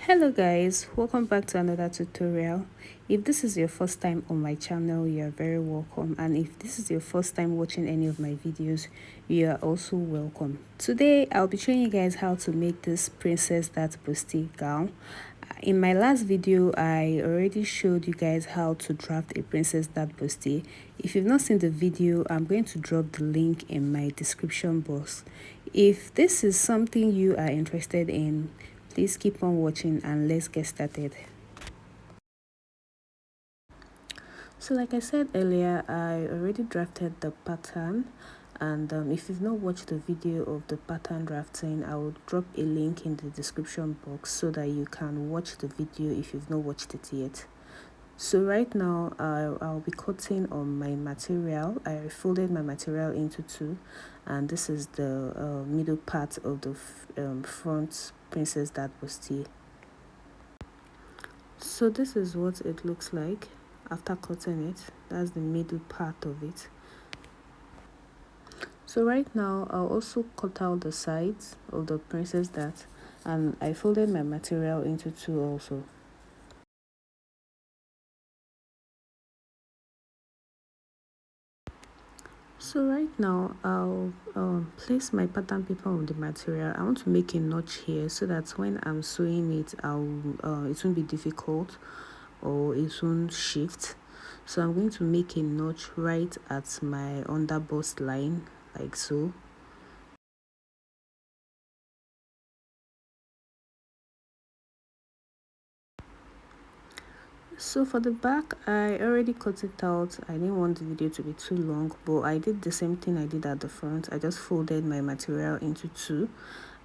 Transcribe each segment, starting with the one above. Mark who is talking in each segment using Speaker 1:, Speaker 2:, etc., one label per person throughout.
Speaker 1: Hello guys, welcome back to another tutorial. If this is your first time on my channel, you are very welcome, and if this is your first time watching any of my videos, you are also welcome. Today I'll be showing you guys how to make this princess that Bustier gown. In my last video I already showed you guys how to draft a princess that Bustier. If you've not seen the video, I'm going to drop the link in my description box. If this is something you are interested in, please keep on watching and let's get started. So like I said earlier, I already drafted the pattern, and if you've not watched the video of the pattern drafting, I will drop a link in the description box so that you can watch the video if you've not watched it yet. So right now I'll be cutting on my material. I folded my material into two, and this is the middle part of the front princess that Bustier. So this is what it looks like after cutting it. That's the middle part of it. So right now I'll also cut out the sides of the princess that, and I folded my material into two also. So right now I'll place my pattern paper on the material. I want to make a notch here so that when I'm sewing it, it won't be difficult or it won't shift. So I'm going to make a notch right at my underbust line, like so. So for the back, I already cut it out. I didn't want the video to be too long, but I did the same thing I did at the front. I just folded my material into two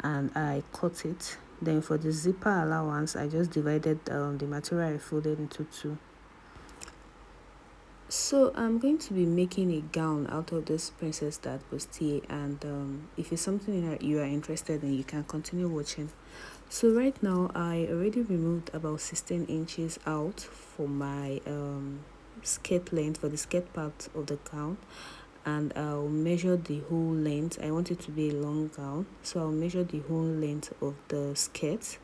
Speaker 1: and I cut it. Then for the zipper allowance, I just divided the material I folded into two. So I'm going to be making a gown out of this princess that Bustier, and if it's something that you are interested in, you can continue watching. So right now I already removed about 16 inches out for my skirt length, for the skirt part of the gown, and I'll measure the whole length. I want it to be a long gown, so I'll measure the whole length of the skirt,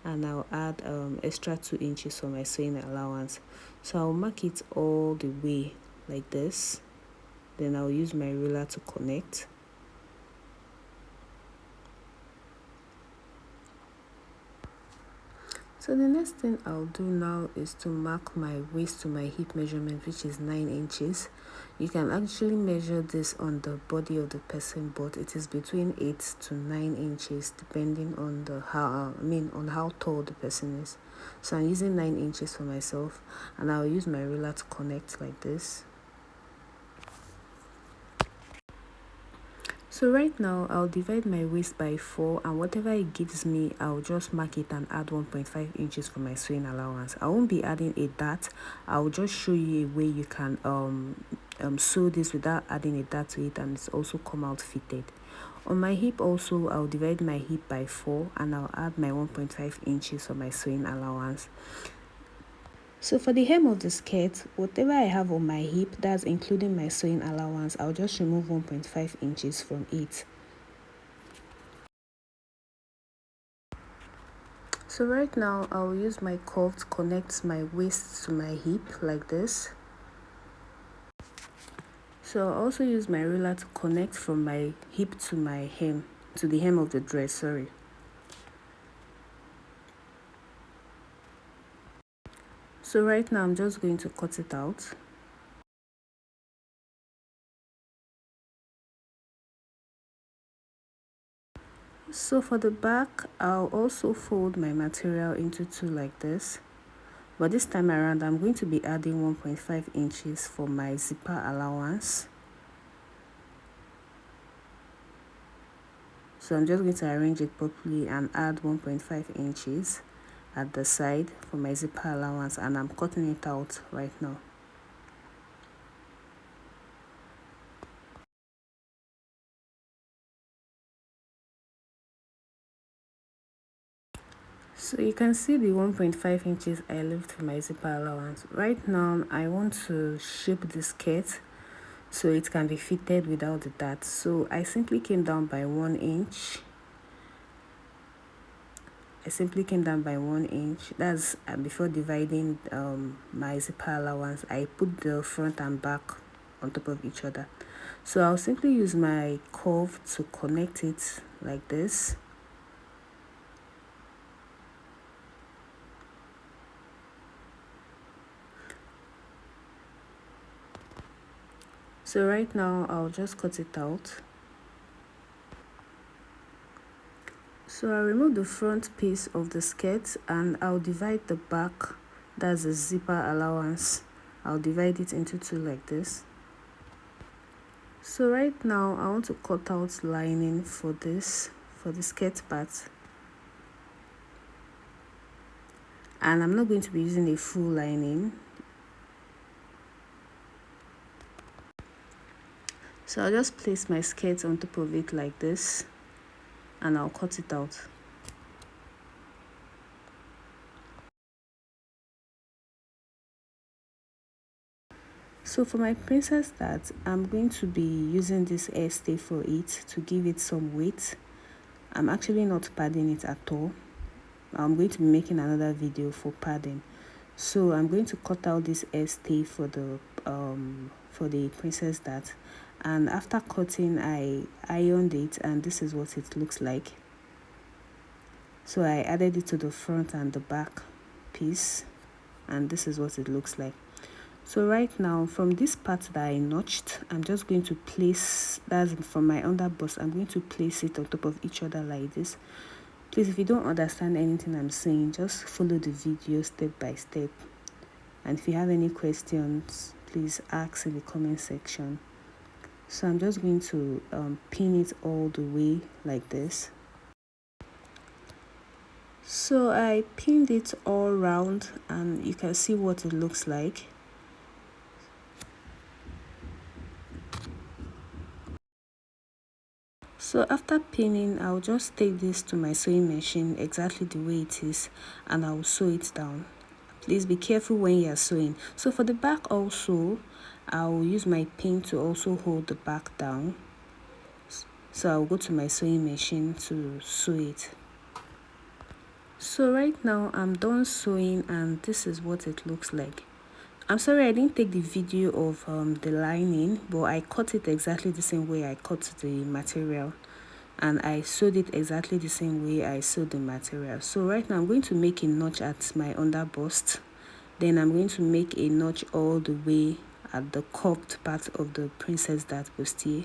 Speaker 1: and I'll add extra 2 inches for my sewing allowance. So I'll mark it all the way like this, then I'll use my ruler to connect. So the next thing I'll do now is to mark my waist to my hip measurement, which is 9 inches. You can actually measure this on the body of the person, but it is between 8 to 9 inches depending on how tall the person is. So I'm using 9 inches for myself, and I'll use my ruler to connect like this. So right now I'll divide my waist by 4, and whatever it gives me, I'll just mark it and add 1.5 inches for my sewing allowance. I won't be adding a dart. I'll just show you a way you can sew this without adding a dart to it, and it's also come out fitted. On my hip also, I'll divide my hip by 4 and I'll add my 1.5 inches for my sewing allowance. So for the hem of the skirt, whatever I have on my hip, that's including my sewing allowance, I'll just remove 1.5 inches from it. So right now I'll use my curve to connect my waist to my hip like this. So I'll also use my ruler to connect from my hip to my hem, to the hem of the dress, sorry. So right now I'm just going to cut it out. So for the back, I'll also fold my material into two like this. But this time around, I'm going to be adding 1.5 inches for my zipper allowance. So I'm just going to arrange it properly and add 1.5 inches at the side for my zipper allowance, and I'm cutting it out right now. So you can see the 1.5 inches I left for my zipper allowance. Right now I want to shape the skirt so it can be fitted without the dart. So I simply came down by 1 inch. I simply came down by 1 inch. That's before dividing my zipper allowance. I put the front and back on top of each other. So I'll simply use my curve to connect it like this. So right now I'll just cut it out. So I'll remove the front piece of the skirt and I'll divide the back, that's the zipper allowance. I'll divide it into two like this. So right now I want to cut out lining for this, for the skirt part. And I'm not going to be using a full lining. So I'll just place my skirt on top of it like this and I'll cut it out. So for my princess dart, I'm going to be using this hairstay for it to give it some weight. I'm actually not padding it at all. I'm going to be making another video for padding. So I'm going to cut out this hairstay for the princess dart, and after cutting I ironed it and this is what it looks like. So I added it to the front and the back piece and this is what it looks like. So right now from this part that I notched, I'm just going to place, that's from my underbust, I'm going to place it on top of each other like this. Please, if you don't understand anything I'm saying, just follow the video step by step. And if you have any questions, please ask in the comment section. So I'm just going to pin it all the way like this. So I pinned it all round and you can see what it looks like. So after pinning, I'll just take this to my sewing machine exactly the way it is and I'll sew it down. Please be careful when you are sewing. So for the back also, I'll use my pin to also hold the back down. So I'll go to my sewing machine to sew it. So right now I'm done sewing and this is what it looks like. I'm sorry I didn't take the video of the lining, but I cut it exactly the same way I cut the material and I sewed it exactly the same way I sewed the material. So right now I'm going to make a notch at my underbust, then I'm going to make a notch all the way at the curved part of the princess dart bustier.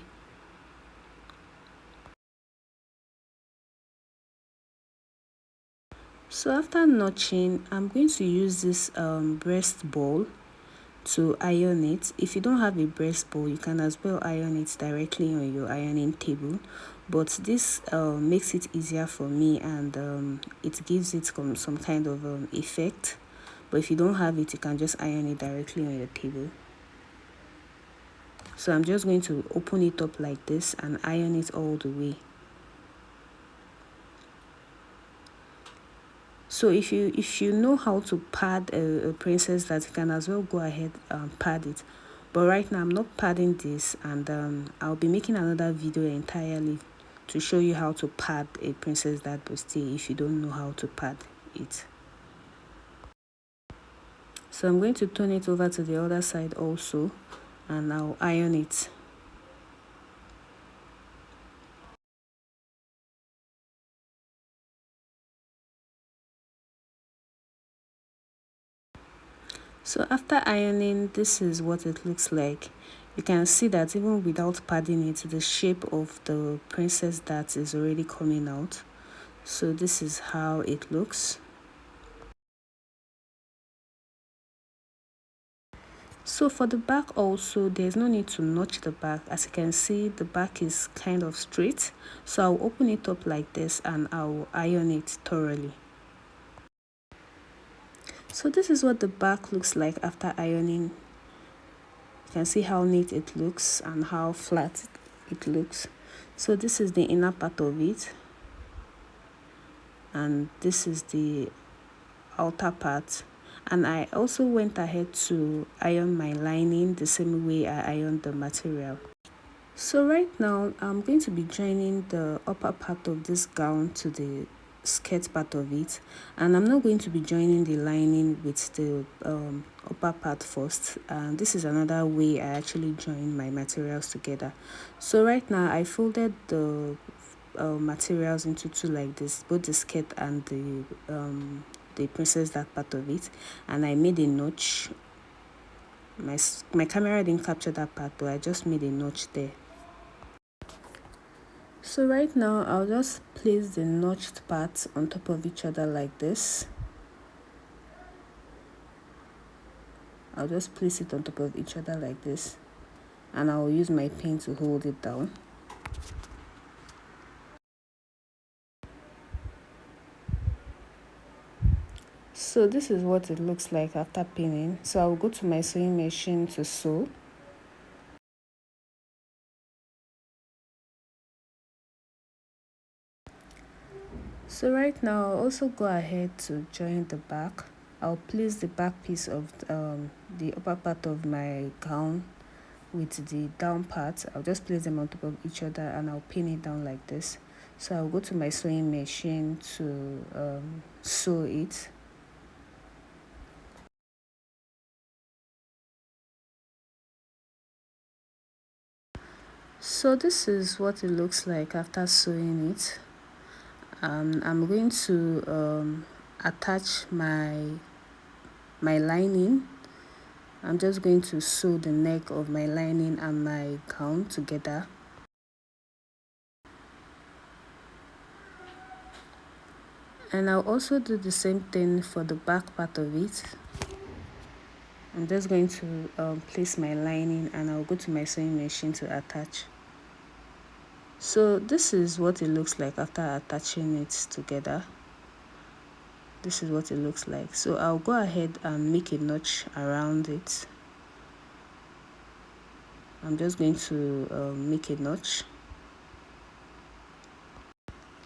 Speaker 1: So after notching, I'm going to use this breast ball to iron it. If you don't have a breast ball, you can as well iron it directly on your ironing table, but this makes it easier for me and it gives it some kind of effect. But if you don't have it, you can just iron it directly on your table. So I'm just going to open it up like this and iron it all the way. So if you know how to pad a princess dart, you can as well go ahead and pad it. But right now I'm not padding this, and I'll be making another video entirely to show you how to pad a princess dart bustier if you don't know how to pad it. So I'm going to turn it over to the other side also and I'll iron it. So after ironing, this is what it looks like. You can see that even without padding it, the shape of the princess dart is already coming out. So this is how it looks. So for the back also, there's no need to notch the back. As you can see, the back is kind of straight. So I'll open it up like this and I'll iron it thoroughly. So this is what the back looks like after ironing. You can see how neat it looks and how flat it looks. So this is the inner part of it and this is the outer part. And I also went ahead to iron my lining the same way I ironed the material. So right now I'm going to be joining the upper part of this gown to the skirt part of it, and I'm not going to be joining the lining with the upper part first. And this is another way I actually join my materials together. So right now I folded the materials into two like this, both the skirt and the princess that part of it, and I made a notch. My camera didn't capture that part, but I just made a notch there. So right now I'll just place the notched parts on top of each other like this. I'll just place it on top of each other like this, and I'll use my pin to hold it down. So this is what it looks like after pinning. So I'll go to my sewing machine to sew. So right now I'll also go ahead to join the back. I'll place the back piece of the upper part of my gown with the down part. I'll just place them on top of each other and I'll pin it down like this. So I'll go to my sewing machine to sew it. So this is what it looks like after sewing it. I'm going to attach my lining. I'm just going to sew the neck of my lining and my gown together. And I'll also do the same thing for the back part of it. I'm just going to place my lining and I'll go to my sewing machine to attach. So this is what it looks like after attaching it together. This is what it looks like. So I'll go ahead and make a notch around it. I'm just going to make a notch.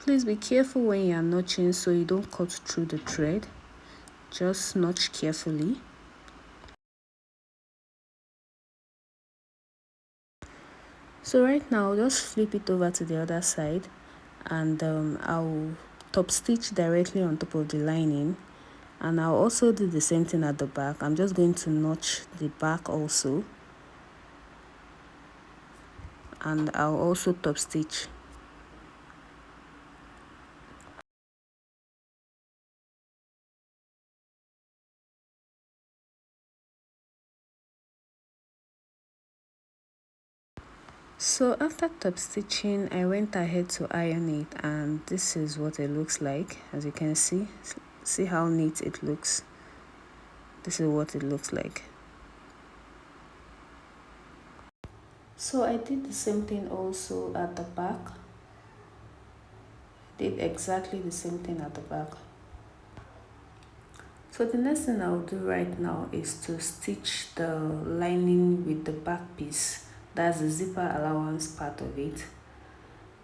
Speaker 1: Please be careful when you are notching so you don't cut through the thread. Just notch carefully. So right now I'll just flip it over to the other side, and I'll top stitch directly on top of the lining, and I'll also do the same thing at the back. I'm just going to notch the back also, and I'll also top stitch. So after top stitching, I went ahead to iron it, and this is what it looks like. As you can see how neat it looks. This is what it looks like. So I did the same thing also at the back. Did exactly the same thing at the back. So the next thing I'll do right now is to stitch the lining with the back piece. That's the zipper allowance part of it.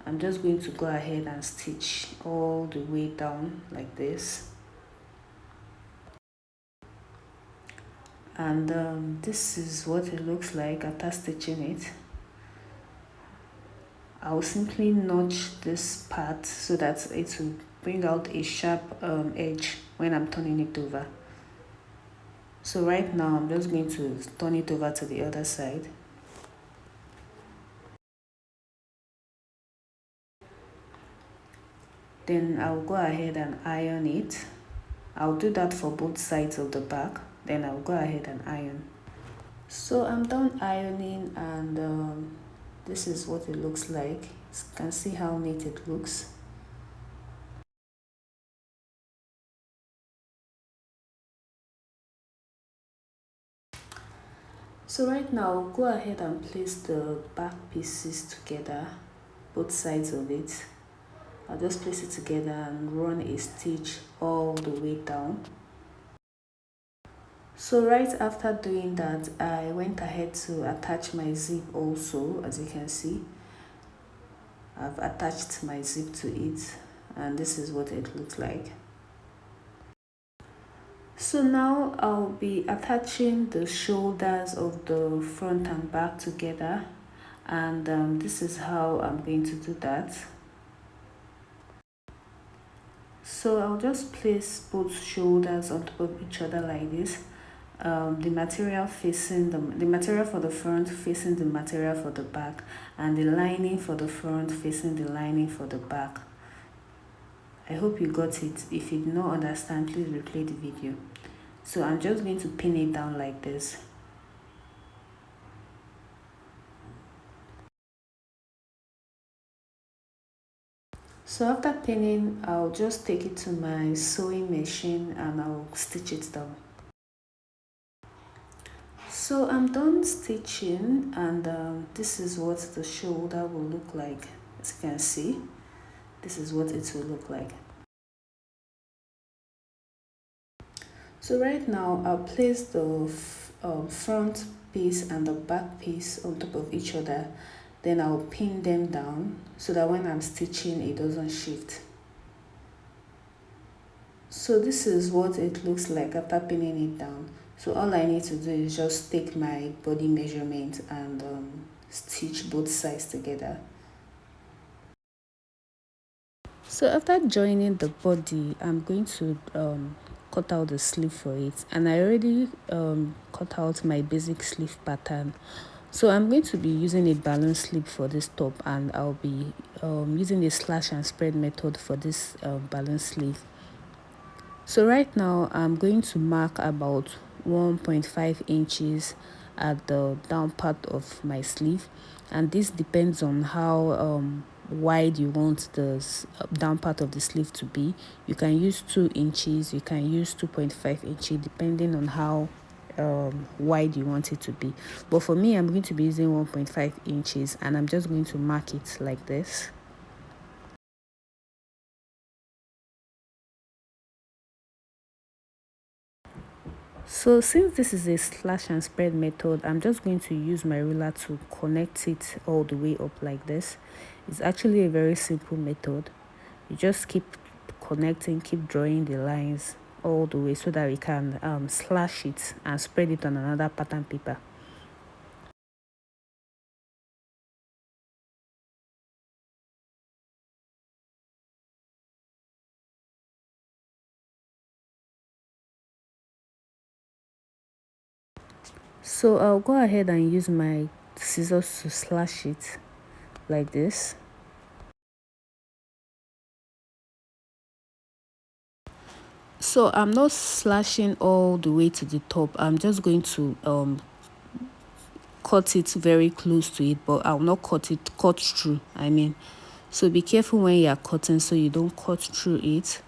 Speaker 1: I'm just going to go ahead and stitch all the way down like this. And this is what it looks like after stitching it. I'll simply notch this part so that it will bring out a sharp edge when I'm turning it over. So right now I'm just going to turn it over to the other side. Then I'll go ahead and iron it. I'll do that for both sides of the back. Then I'll go ahead and iron. So I'm done ironing, and this is what it looks like. You can see how neat it looks. So right now I'll go ahead and place the back pieces together, both sides of it. I'll just place it together and run a stitch all the way down. So right after doing that, I went ahead to attach my zip also. As you can see, I've attached my zip to it, and this is what it looks like. So now I'll be attaching the shoulders of the front and back together, and this is how I'm going to do that. So I'll just place both shoulders on top of each other like this. The material facing the material for the front facing the material for the back, and the lining for the front facing the lining for the back. I hope you got it. If you did not understand, please replay the video. So I'm just going to pin it down like this. So after pinning, I'll just take it to my sewing machine and I'll stitch it down. So I'm done stitching, and this is what the shoulder will look like. As you can see, this is what it will look like. So right now I'll place the front piece and the back piece on top of each other. Then I'll pin them down so that when I'm stitching it doesn't shift. So this is what it looks like after pinning it down. So all I need to do is just take my body measurement and stitch both sides together. So after joining the body, I'm going to cut out the sleeve for it, and I already cut out my basic sleeve pattern. So I'm going to be using a balloon sleeve for this top, and I'll be using a slash and spread method for this balloon sleeve. So right now I'm going to mark about 1.5 inches at the down part of my sleeve, and this depends on how wide you want the down part of the sleeve to be. You can use 2 inches, you can use 2.5 inches, depending on how wide you want it to be. But for me, I'm going to be using 1.5 inches, and I'm just going to mark it like this. So since this is a slash and spread method, I'm just going to use my ruler to connect it all the way up like this. It's actually a very simple method. You just keep connecting, keep drawing the lines all the way so that we can slash it and spread it on another pattern paper. So I'll go ahead and use my scissors to slash it like this. So I'm not slashing all the way to the top. I'm just going to cut it very close to it, but I'll not cut through, I mean. So be careful when you are cutting so you don't cut through it.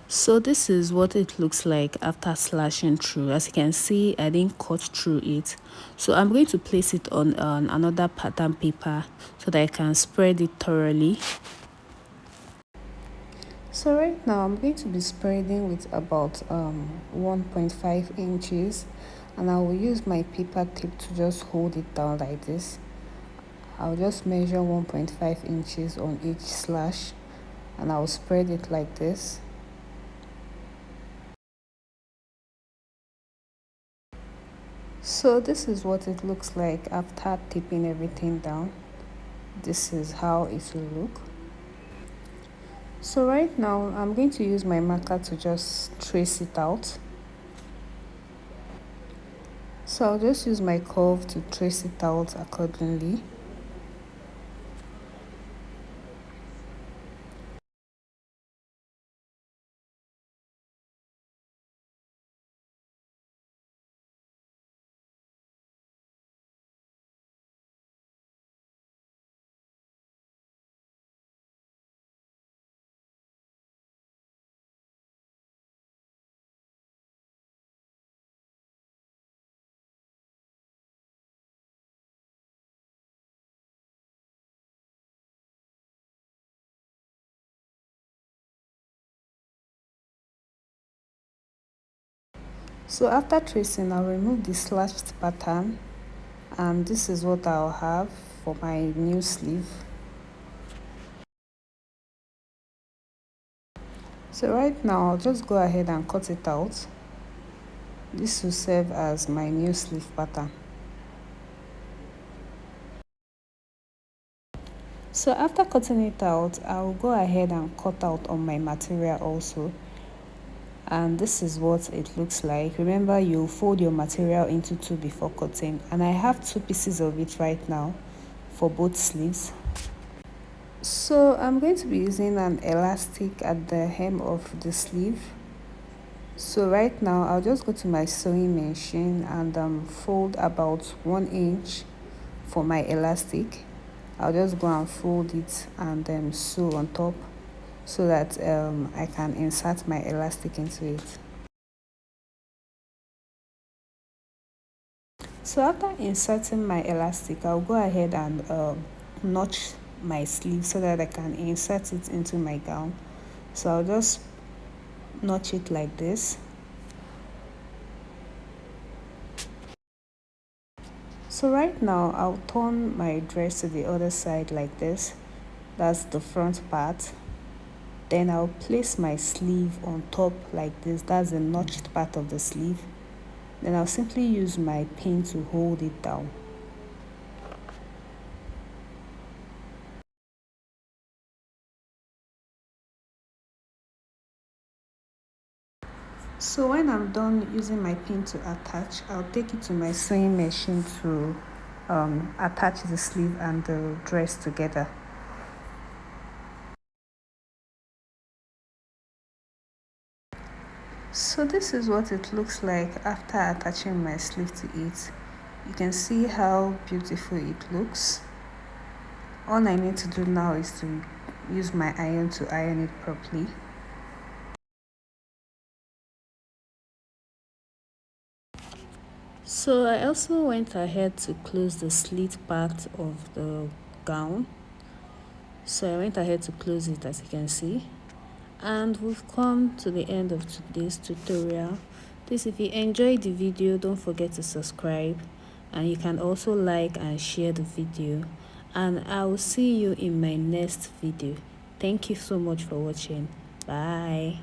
Speaker 1: So this is what it looks like after slashing through. As you can see, I didn't cut through it. So I'm going to place it on another pattern paper so that I can spread it thoroughly. So right now I'm going to be spreading with about 1.5 inches, and I will use my paper tip to just hold it down like this. I'll just measure 1.5 inches on each slash, and I'll spread it like this. So this is what it looks like after tipping everything down. This is how it will look. So right now I'm going to use my marker to just trace it out. So I'll just use my curve to trace it out accordingly. So after tracing, I'll remove the slashed pattern, and this is what I'll have for my new sleeve. So right now I'll just go ahead and cut it out. This will serve as my new sleeve pattern. So after cutting it out, I'll go ahead and cut out on my material also. And this is what it looks like. Remember, you fold your material into two before cutting, and I have two pieces of it right now for both sleeves. So I'm going to be using an elastic at the hem of the sleeve. So right now I'll just go to my sewing machine and fold about 1 inch for my elastic. I'll just go and fold it and then sew on top so that I can insert my elastic into it. So after inserting my elastic, I'll go ahead and notch my sleeve so that I can insert it into my gown. So I'll just notch it like this. So right now I'll turn my dress to the other side like this. That's the front part. Then I'll place my sleeve on top like this. That's the notched part of the sleeve. Then I'll simply use my pin to hold it down. So when I'm done using my pin to attach, I'll take it to my sewing machine to attach the sleeve and the dress together. So this is what it looks like after attaching my sleeve to it. You can see how beautiful it looks. All I need to do now is to use my iron to iron it properly. So I also went ahead to close the slit part of the gown. So I went ahead to close it, as you can see. And we've come to the end of today's tutorial. Please, if you enjoyed the video, don't forget to subscribe, and you can also like and share the video, and I will see you in my next video. Thank you so much for watching. Bye.